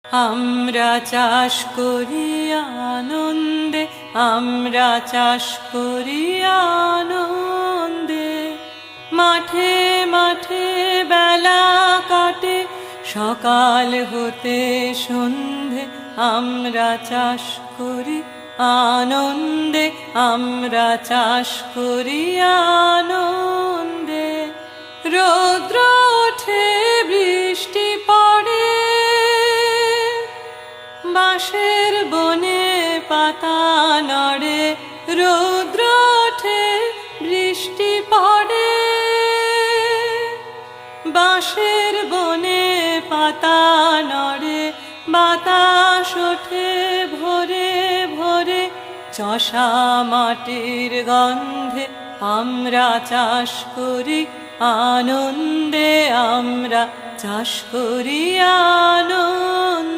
আমরা চাষ করি আনন্দে, আমরা চাষ করি আনন্দে। মাঠে মাঠে বেলা কাটে, সকাল হতে সন্ধে। আমরা চাষ করি আনন্দে, আমরা চাষ করি আনন্দে। রৌদ্র ওঠে, বৃষ্টি পড়ে, বাঁশের বনে পাতা নড়ে। রৌদ্র ওঠে, বৃষ্টি পড়ে, বাঁশের বনে পাতা নড়ে। বাতাস ওঠে ভোরে ভোরে, চষা মাটির গন্ধে। আমরা চাষ করি আনন্দে, আমরা চাষ করি আনন্দে।